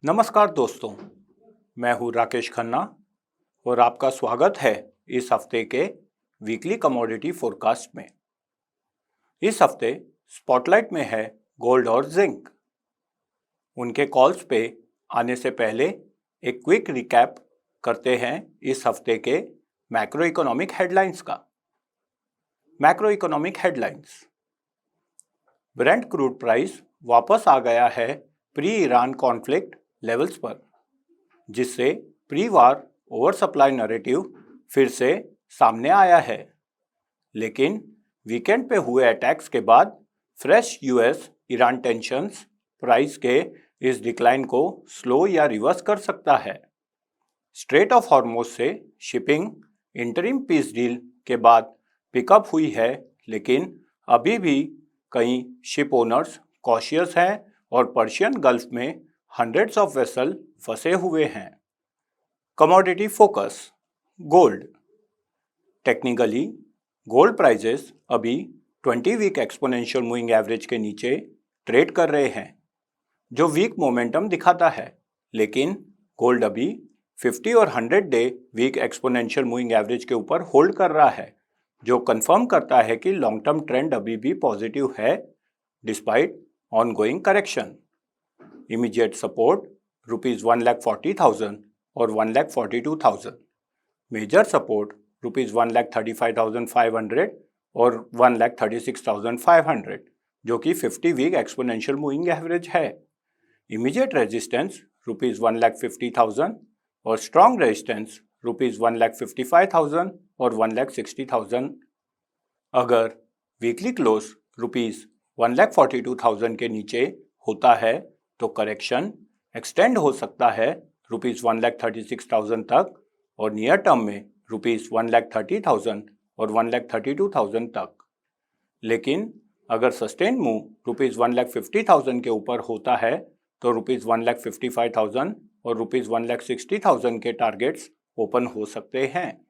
नमस्कार दोस्तों, मैं हूं राकेश खन्ना और आपका स्वागत है इस हफ्ते के वीकली कमोडिटी फोरकास्ट में। इस हफ्ते स्पॉटलाइट में है गोल्ड और जिंक। उनके कॉल्स पे आने से पहले एक क्विक रिकैप करते हैं इस हफ्ते के मैक्रो इकोनॉमिक हेडलाइंस का। Macro economic headlines: Brent crude price वापस आ गया है प्री ईरान कॉन्फ्लिक्ट लेवल्स पर, जिससे प्री वार ओवर सप्लाई नैरेटिव फिर से सामने आया है। लेकिन वीकेंड पे हुए अटैक्स के बाद fresh US Iran tensions price के इस डिक्लाइन को स्लो या रिवर्स कर सकता है। स्ट्रेट ऑफ हॉर्मुज से शिपिंग इंटरिम पीस डील के बाद पिकअप हुई है, लेकिन अभी भी कई शिप ओनर्स कॉशियस हैं और पर्शियन गल्फ में हंड्रेड्स ऑफ वेसल फंसे हुए हैं। Commodity focus: gold. Technically gold prices अभी 20 वीक एक्सपोनेंशियल मूविंग एवरेज के नीचे ट्रेड कर रहे हैं, जो वीक मोमेंटम दिखाता है। लेकिन गोल्ड अभी 50 और 100 day week exponential moving average के ऊपर होल्ड कर रहा है, जो कंफर्म करता है कि लॉन्ग टर्म ट्रेंड अभी भी पॉजिटिव है despite ongoing correction. Immediate support ₹1,40,000 और 1,42,000। मेजर सपोर्ट ₹1,35,500 और 1,36,500, जो कि 50 वीक एक्सपोनेंशियल मूविंग एवरेज है। इमीडिएट रेजिस्टेंस ₹1,50,000 और स्ट्रॉन्ग रेजिस्टेंस ₹1,55,000 और 1,60,000। अगर वीकली क्लोज ₹1,42,000 के नीचे होता है तो करेक्शन एक्सटेंड हो सकता है ₹1,36,000 तक और नियर टर्म में ₹1,30,000 और 1,32,000 तक। लेकिन अगर सस्टेन मूव ₹1,50,000 के ऊपर होता है तो ₹1,55,000 और ₹1,60,000 के टारगेट्स ओपन हो सकते हैं।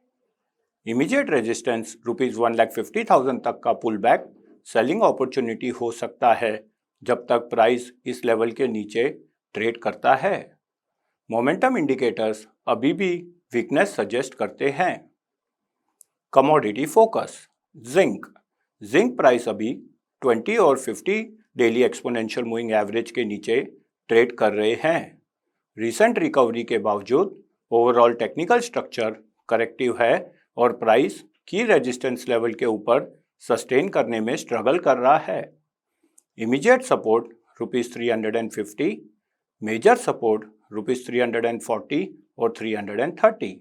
इमीडिएट रेजिस्टेंस ₹1,50,000 तक का पुल बैक सेलिंग अपॉर्चुनिटी हो सकता है जब तक प्राइस इस लेवल के नीचे ट्रेड करता है। मोमेंटम इंडिकेटर्स अभी भी वीकनेस सजेस्ट करते हैं। Commodity focus: zinc. Zinc price अभी 20 और 50 डेली एक्सपोनेंशियल मूविंग एवरेज के नीचे ट्रेड कर रहे हैं। रिसेंट रिकवरी के बावजूद ओवरऑल टेक्निकल स्ट्रक्चर करेक्टिव है और प्राइस की रेजिस्टेंस लेवल के ऊपर सस्टेन करने में स्ट्रगल कर रहा है। इमीडिएट सपोर्ट ₹350, मेजर सपोर्ट ₹340 और 330।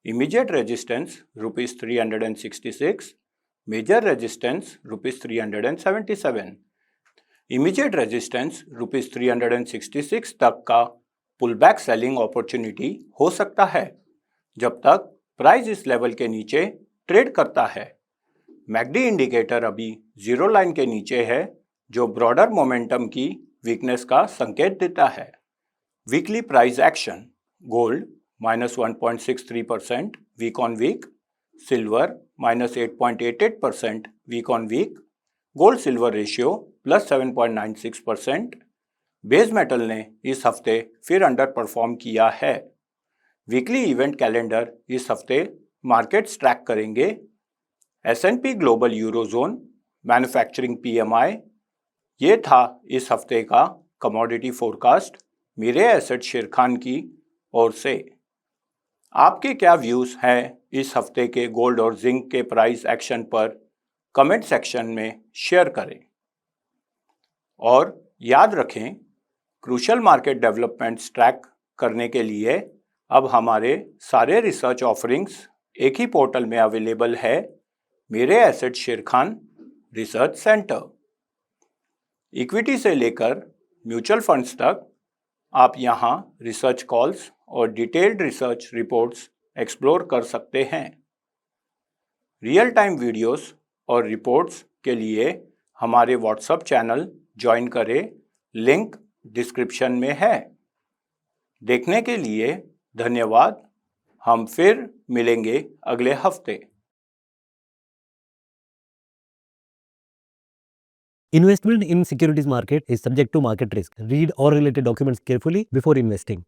Immediate resistance ₹366, major resistance ₹377। Immediate resistance ₹366 तक का पुलबैक सेलिंग अपॉर्चुनिटी हो सकता है जब तक प्राइस इस लेवल के नीचे ट्रेड करता है। मैकडी इंडिकेटर अभी जीरो लाइन के नीचे है, जो ब्रॉडर मोमेंटम की वीकनेस का संकेत देता है। Weekly price action: gold -1.63% week on week, silver -8.88% week on week, gold silver ratio +7.96%। Base metal ने इस हफ्ते फिर अंडर परफॉर्म किया है। वीकली इवेंट कैलेंडर इस हफ्ते मार्केट्स ट्रैक करेंगे। S&P global eurozone manufacturing PMI। ये था इस हफ्ते का कमोडिटी फोरकास्ट मेरे एसेट शेर खान की ओर से। आपके क्या व्यूज हैं इस हफ्ते के गोल्ड और जिंक के प्राइस एक्शन पर? कमेंट सेक्शन में शेयर करें और याद रखें, क्रूशियल मार्केट डेवलपमेंट्स ट्रैक करने के लिए अब हमारे सारे रिसर्च ऑफरिंग्स एक ही पोर्टल में अवेलेबल है, मेरे एसेट शेर खान रिसर्च सेंटर। इक्विटी से लेकर म्यूचुअल फंड्स तक आप यहाँ रिसर्च कॉल्स और डिटेल्ड रिसर्च रिपोर्ट्स एक्सप्लोर कर सकते हैं। रियल टाइम वीडियोस और रिपोर्ट्स के लिए हमारे व्हाट्सएप चैनल ज्वाइन करें, लिंक डिस्क्रिप्शन में है। देखने के लिए धन्यवाद। हम फिर मिलेंगे अगले हफ्ते। Investment in securities market is subject to market risk. Read all related documents carefully before investing.